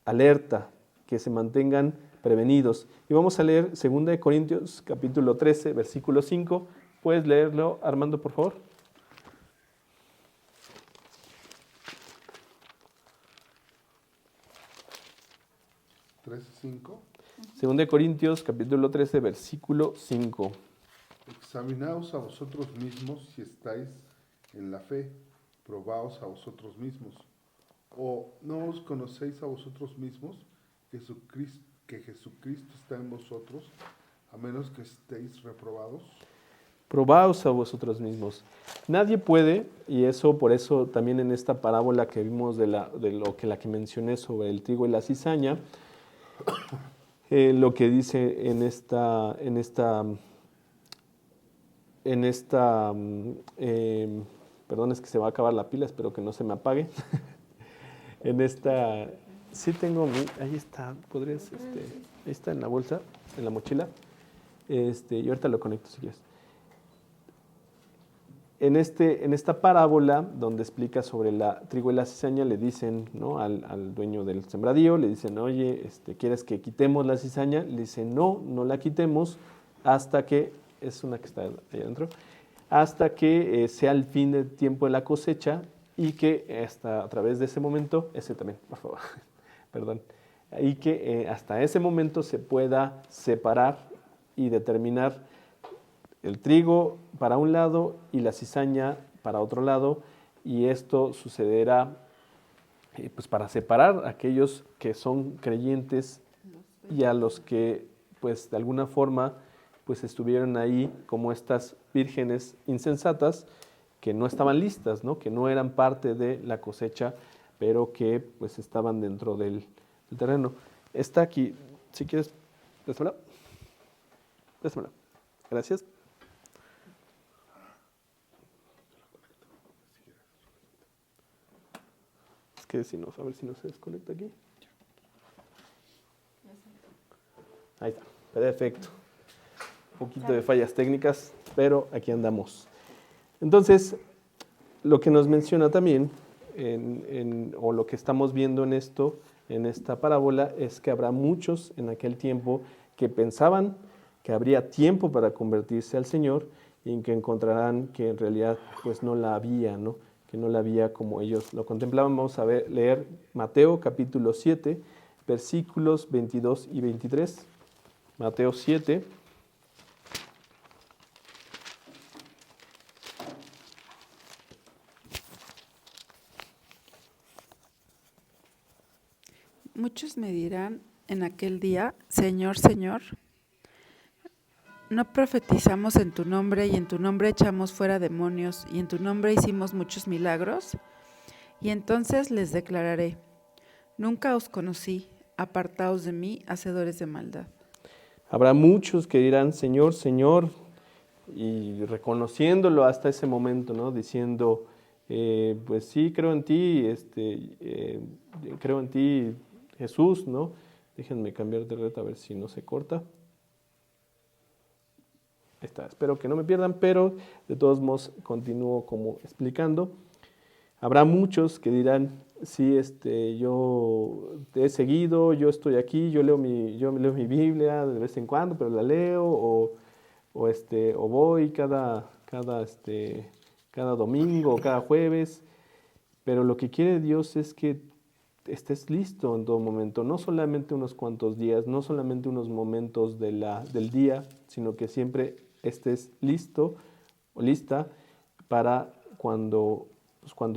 [SPEAKER 2] alerta, que se mantengan prevenidos. Y vamos a leer 2 Corintios capítulo 13, versículo 5. ¿Puedes leerlo, Armando, por favor?
[SPEAKER 1] ¿13:5?
[SPEAKER 2] 2 Corintios capítulo 13, versículo 5.
[SPEAKER 1] Examinaos a vosotros mismos si estáis en la fe, probaos a vosotros mismos. ¿O no os conocéis a vosotros mismos que Jesucristo está en vosotros, a menos que estéis reprobados?
[SPEAKER 2] Probaos a vosotros mismos. Nadie puede, y eso por eso también en esta parábola que vimos de la que mencioné sobre el trigo y la cizaña, lo que dice en esta perdón, es que se va a acabar la pila, espero que no se me apague. Sí tengo, ahí está, podrías, ahí está en la bolsa, en la mochila, y ahorita lo conecto si quieres. En esta parábola, donde explica sobre la trigo y la cizaña, le dicen, ¿no?, al dueño del sembradío, le dicen, oye, ¿quieres que quitemos la cizaña? Le dice, no la quitemos hasta que, es una que está ahí adentro, hasta que sea el fin del tiempo de la cosecha y que hasta a través de ese momento, ese también, por favor, perdón, y que hasta ese momento se pueda separar y determinar el trigo para un lado y la cizaña para otro lado, y esto sucederá pues para separar a aquellos que son creyentes y a los que pues de alguna forma pues estuvieron ahí como estas vírgenes insensatas que no estaban listas, ¿no?, que no eran parte de la cosecha, pero que pues estaban dentro del terreno. Está aquí, si quieres, préstamela. Gracias. Es que si no, a ver si no se desconecta aquí. Ahí está, perfecto. Un poquito de fallas técnicas, pero aquí andamos. Entonces, lo que nos menciona también, o lo que estamos viendo en esta parábola, es que habrá muchos en aquel tiempo que pensaban que habría tiempo para convertirse al Señor y en que encontrarán que en realidad pues no la había, ¿no?, que no la había como ellos lo contemplaban. Vamos a leer Mateo capítulo 7, versículos 22 y 23. Mateo 7.
[SPEAKER 3] Muchos me dirán en aquel día, Señor, Señor, ¿no profetizamos en tu nombre y en tu nombre echamos fuera demonios y en tu nombre hicimos muchos milagros? Y entonces les declararé, nunca os conocí, apartaos de mí, hacedores de maldad.
[SPEAKER 2] Habrá muchos que dirán, Señor, Señor, y reconociéndolo hasta ese momento, ¿no?, diciendo, pues sí, creo en ti, creo en ti, Jesús, ¿no? Déjenme cambiar de red a ver si no se corta. Ahí está, espero que no me pierdan, pero de todos modos continúo como explicando. Habrá muchos que dirán, sí, yo te he seguido, yo estoy aquí, yo leo mi Biblia de vez en cuando, pero la leo, o voy cada domingo o cada jueves, pero lo que quiere Dios es que estés listo en todo momento, no solamente unos cuantos días, no solamente unos momentos del día, sino que siempre estés listo o lista para cuando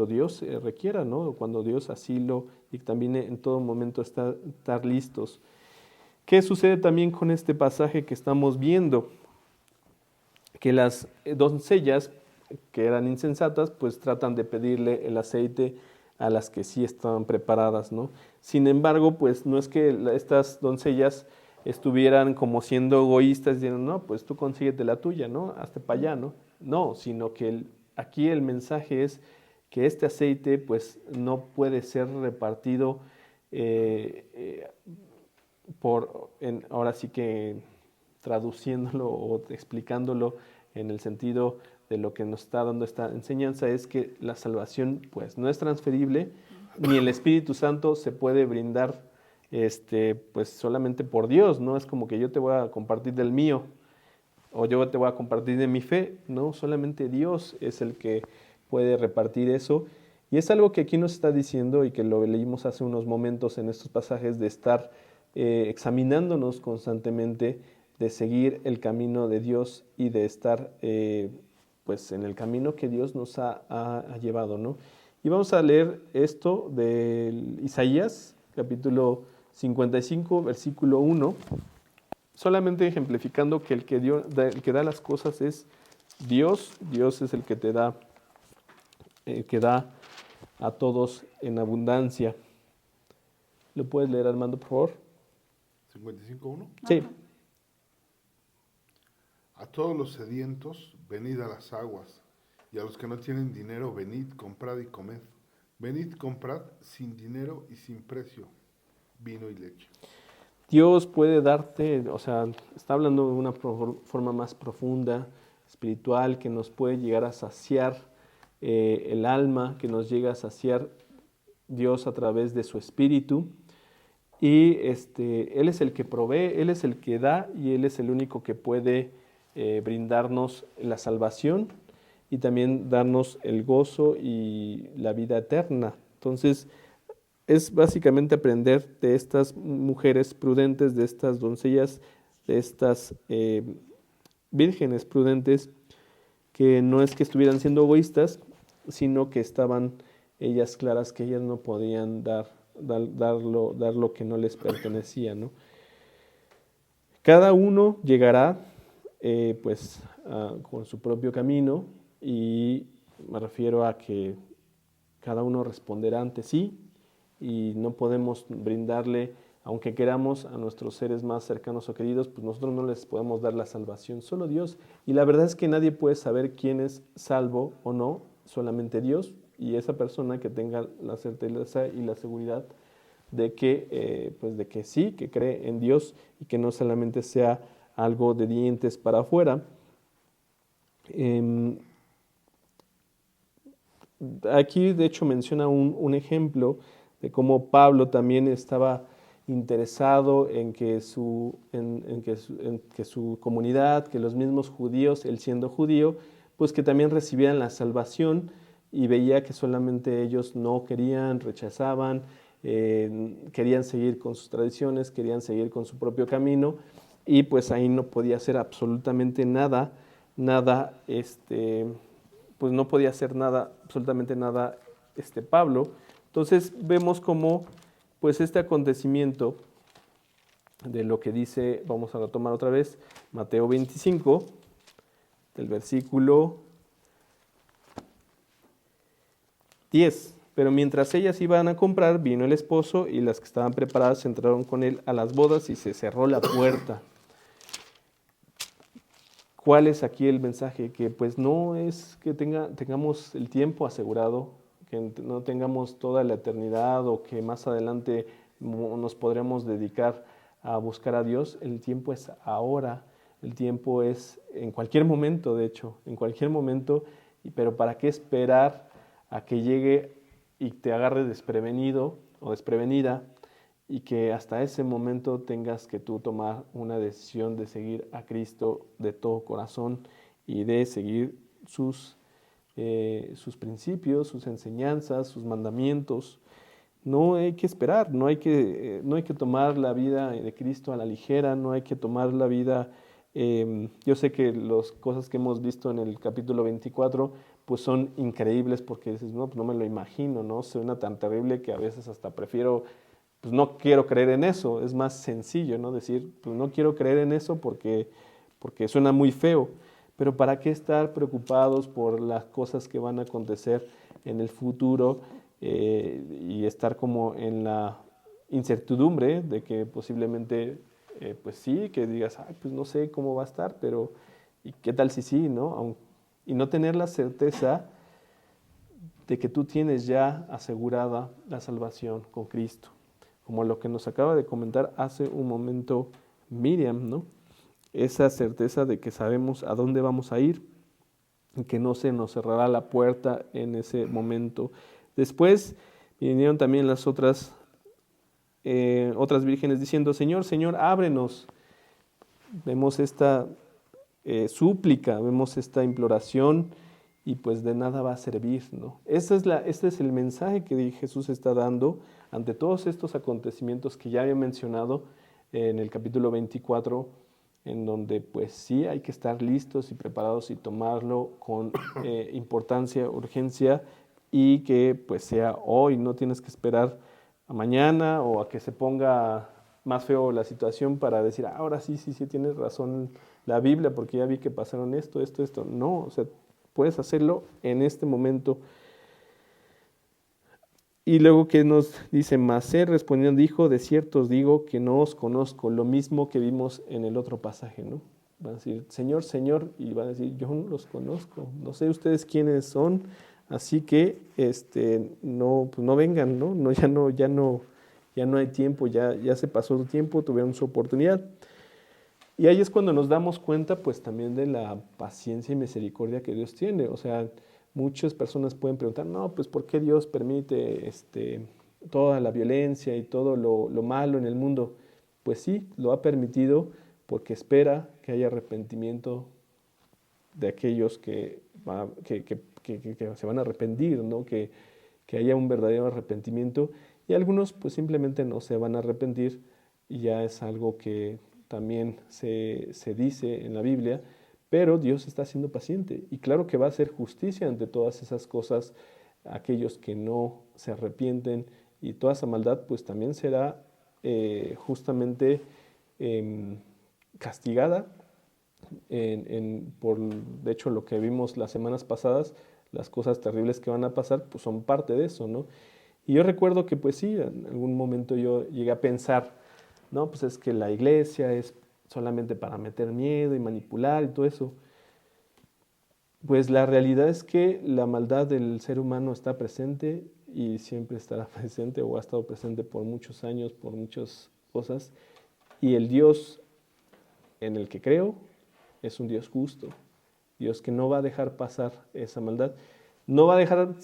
[SPEAKER 2] Dios requiera, ¿no?, cuando Dios así lo dictamine, en todo momento estar listos. ¿Qué sucede también con este pasaje que estamos viendo? Que las doncellas que eran insensatas, pues tratan de pedirle el aceite a las que sí estaban preparadas, ¿no? Sin embargo, pues no es que estas doncellas estuvieran como siendo egoístas, diciendo, no, pues tú consíguete la tuya, ¿no? Hazte para allá, ¿no? No, sino que aquí el mensaje es que este aceite, pues no puede ser repartido ahora sí que traduciéndolo o explicándolo en el sentido de lo que nos está dando esta enseñanza, es que la salvación pues no es transferible, ni el Espíritu Santo se puede brindar pues solamente por Dios, no es como que yo te voy a compartir del mío o yo te voy a compartir de mi fe, no, solamente Dios es el que puede repartir eso. Y es algo que aquí nos está diciendo y que lo leímos hace unos momentos en estos pasajes, de estar examinándonos constantemente, de seguir el camino de Dios y de estar pues en el camino que Dios nos ha llevado, ¿no? Y vamos a leer esto de Isaías, capítulo 55, versículo 1, solamente ejemplificando que el que da las cosas es Dios. Dios es el que te da, que da a todos en abundancia. ¿Lo puedes leer, Armando, por favor?
[SPEAKER 1] 55:1.
[SPEAKER 2] Sí.
[SPEAKER 1] A todos los sedientos, venid a las aguas, y a los que no tienen dinero, venid, comprad y comed. Venid, comprad sin dinero y sin precio, vino y leche.
[SPEAKER 2] Dios puede darte, o sea, está hablando de una forma más profunda, espiritual, que nos puede llegar a saciar el alma, que nos llega a saciar Dios a través de su Espíritu. Y Él es el que provee, Él es el que da y Él es el único que puede brindarnos la salvación y también darnos el gozo y la vida eterna. Entonces, es básicamente aprender de estas mujeres prudentes, de estas doncellas, de estas vírgenes prudentes, que no es que estuvieran siendo egoístas, sino que estaban ellas claras que ellas no podían dar lo que no les pertenecía, ¿no? Cada uno llegará pues con su propio camino, y me refiero a que cada uno responderá ante sí, y no podemos brindarle, aunque queramos, a nuestros seres más cercanos o queridos, pues nosotros no les podemos dar la salvación, solo Dios. Y la verdad es que nadie puede saber quién es salvo o no, solamente Dios, y esa persona que tenga la certeza y la seguridad de que, pues de que sí, que cree en Dios y que no solamente sea algo de dientes para afuera. Aquí de hecho menciona un ejemplo de cómo Pablo también estaba interesado en que en que su comunidad, que los mismos judíos, él siendo judío, pues que también recibieran la salvación, y veía que solamente ellos no querían, rechazaban, querían seguir con sus tradiciones, querían seguir con su propio camino, y pues ahí no podía hacer absolutamente nada, pues no podía hacer nada, absolutamente nada, Pablo. Entonces vemos como pues este acontecimiento de lo que dice, vamos a retomar otra vez, Mateo 25, del versículo 10. Pero mientras ellas iban a comprar, vino el esposo, y las que estaban preparadas entraron con él a las bodas y se cerró la puerta. ¿Cuál es aquí el mensaje? Que pues no es que tengamos el tiempo asegurado, que no tengamos toda la eternidad, o que más adelante nos podremos dedicar a buscar a Dios. El tiempo es ahora, el tiempo es en cualquier momento, de hecho, en cualquier momento, pero ¿para qué esperar a que llegue y te agarre desprevenido o desprevenida, y que hasta ese momento tengas que tú tomar una decisión de seguir a Cristo de todo corazón y de seguir sus principios, sus enseñanzas, sus mandamientos? No hay que esperar, no hay que tomar la vida de Cristo a la ligera, no hay que tomar la vida. Yo sé que las cosas que hemos visto en el capítulo 24 pues son increíbles, porque dices, no, pues no me lo imagino, ¿no? Suena tan terrible que a veces hasta prefiero, pues no quiero creer en eso. Es más sencillo, ¿no? Decir, pues no quiero creer en eso porque suena muy feo. Pero ¿para qué estar preocupados por las cosas que van a acontecer en el futuro y estar como en la incertidumbre de que posiblemente, pues sí, que digas, ay, pues no sé cómo va a estar, pero ¿y qué tal si sí, no? Y no tener la certeza de que tú tienes ya asegurada la salvación con Cristo, como lo que nos acaba de comentar hace un momento Miriam, ¿no? Esa certeza de que sabemos a dónde vamos a ir y que no se nos cerrará la puerta en ese momento. Después vinieron también las otras vírgenes diciendo, Señor, Señor, ábrenos. Vemos esta súplica, vemos esta imploración y pues de nada va a servir, ¿no? Este es el mensaje que Jesús está dando ante todos estos acontecimientos que ya había mencionado en el capítulo 24, en donde pues sí hay que estar listos y preparados y tomarlo con importancia, urgencia y que pues sea hoy, no tienes que esperar a mañana o a que se ponga más feo la situación para decir, ahora sí, tienes razón la Biblia porque ya vi que pasaron esto. No, o sea, puedes hacerlo en este momento. Y luego que nos dice, mas él respondiendo dijo, de cierto os digo que no os conozco, lo mismo que vimos en el otro pasaje, ¿no? Van a decir, Señor, Señor, y van a decir, yo no los conozco, no sé ustedes quiénes son, así que no, pues no vengan, ¿no? Ya no hay tiempo, ya se pasó el tiempo, tuvieron su oportunidad. Y ahí es cuando nos damos cuenta, pues también de la paciencia y misericordia que Dios tiene. O sea, muchas personas pueden preguntar, no, pues ¿por qué Dios permite toda la violencia y todo lo malo en el mundo? Pues sí, lo ha permitido porque espera que haya arrepentimiento de aquellos que se van a arrepentir, ¿no? Que haya un verdadero arrepentimiento. Y algunos pues simplemente no se van a arrepentir y ya es algo que también se dice en la Biblia, pero Dios está siendo paciente y claro que va a hacer justicia ante todas esas cosas, aquellos que no se arrepienten y toda esa maldad pues también será justamente castigada de hecho lo que vimos las semanas pasadas, las cosas terribles que van a pasar pues son parte de eso, ¿no? Y yo recuerdo que pues sí, en algún momento yo llegué a pensar, no, pues es que la iglesia es solamente para meter miedo y manipular y todo eso. Pues la realidad es que la maldad del ser humano está presente y siempre estará presente o ha estado presente por muchos años, por muchas cosas. Y el Dios en el que creo es un Dios justo, Dios que no va a dejar pasar esa maldad. No va a dejar,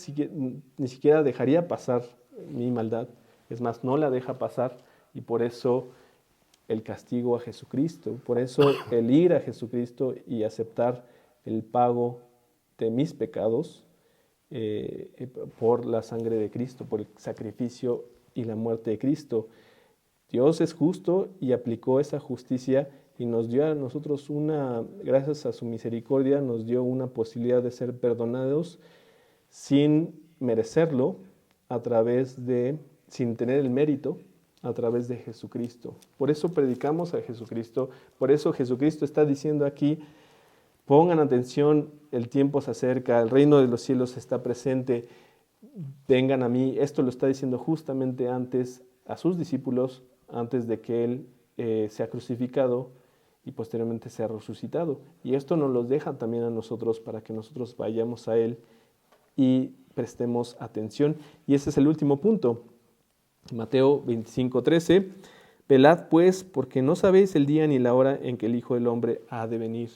[SPEAKER 2] ni siquiera dejaría pasar mi maldad. Es más, no la deja pasar y por eso el castigo a Jesucristo. Por eso el ir a Jesucristo y aceptar el pago de mis pecados por la sangre de Cristo, por el sacrificio y la muerte de Cristo. Dios es justo y aplicó esa justicia y nos dio a nosotros gracias a su misericordia, nos dio una posibilidad de ser perdonados sin merecerlo, sin tener el mérito, a través de Jesucristo. Por eso predicamos a Jesucristo, por eso Jesucristo está diciendo aquí, pongan atención, el tiempo se acerca, el reino de los cielos está presente, vengan a mí. Esto lo está diciendo justamente antes a sus discípulos, antes de que Él sea crucificado y posteriormente sea resucitado. Y esto nos lo deja también a nosotros para que nosotros vayamos a Él y prestemos atención. Y ese es el último punto. Mateo 25:13, velad pues, porque no sabéis el día ni la hora en que el Hijo del Hombre ha de venir.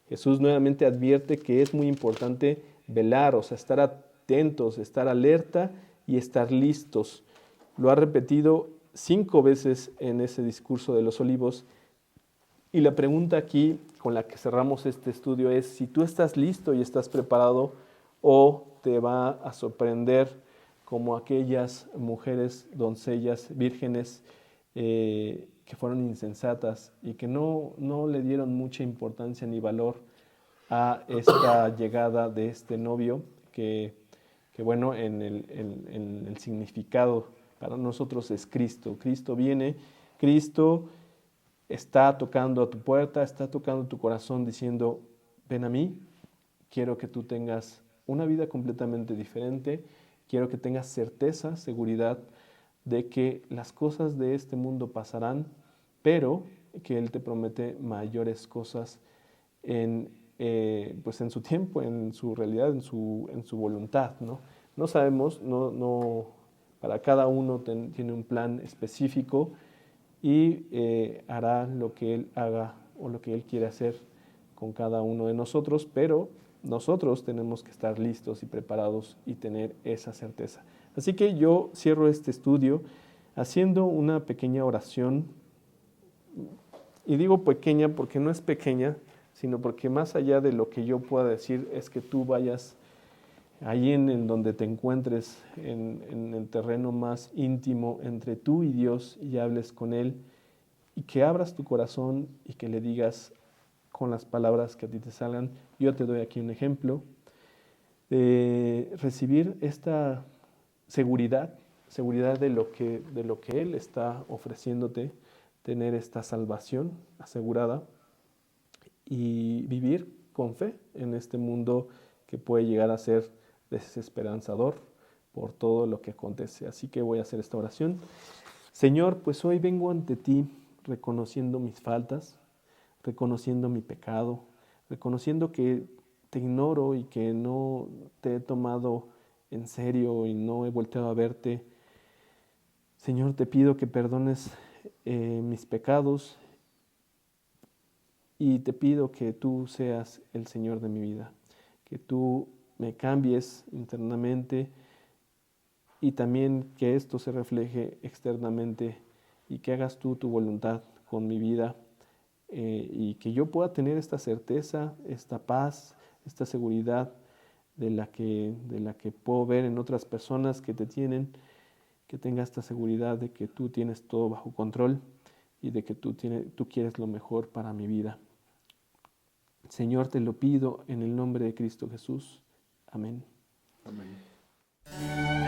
[SPEAKER 2] Jesús nuevamente advierte que es muy importante velar, o sea, estar atentos, estar alerta y estar listos. Lo ha repetido 5 veces en ese discurso de los olivos. Y la pregunta aquí con la que cerramos este estudio es si tú estás listo y estás preparado o te va a sorprender como aquellas mujeres, doncellas, vírgenes que fueron insensatas y que no le dieron mucha importancia ni valor a esta llegada de este novio que bueno, en el significado para nosotros es Cristo. Cristo viene, Cristo está tocando a tu puerta, está tocando tu corazón diciendo, ven a mí, quiero que tú tengas una vida completamente diferente, quiero que tengas certeza, seguridad de que las cosas de este mundo pasarán, pero que Él te promete mayores cosas pues en su tiempo, en su realidad, en su voluntad, ¿no? No sabemos, para cada uno tiene un plan específico y hará lo que Él haga o lo que Él quiere hacer con cada uno de nosotros, pero nosotros tenemos que estar listos y preparados y tener esa certeza. Así que yo cierro este estudio haciendo una pequeña oración, y digo pequeña porque no es pequeña, sino porque más allá de lo que yo pueda decir es que tú vayas ahí en donde te encuentres, en el terreno más íntimo entre tú y Dios, y hables con Él, y que abras tu corazón y que le digas con las palabras que a ti te salgan. Yo te doy aquí un ejemplo de recibir esta seguridad de lo que Él está ofreciéndote, tener esta salvación asegurada y vivir con fe en este mundo que puede llegar a ser desesperanzador por todo lo que acontece. Así que voy a hacer esta oración. Señor, pues hoy vengo ante ti reconociendo mis faltas, reconociendo mi pecado, reconociendo que te ignoro y que no te he tomado en serio y no he volteado a verte. Señor, te pido que perdones mis pecados y te pido que tú seas el Señor de mi vida, que tú me cambies internamente y también que esto se refleje externamente y que hagas tú tu voluntad con mi vida, y que yo pueda tener esta certeza, esta paz, esta seguridad de la que puedo ver en otras personas que te tienen, que tenga esta seguridad de que tú tienes todo bajo control y de que tú quieres lo mejor para mi vida. Señor, te lo pido en el nombre de Cristo Jesús. Amén.
[SPEAKER 1] Amén.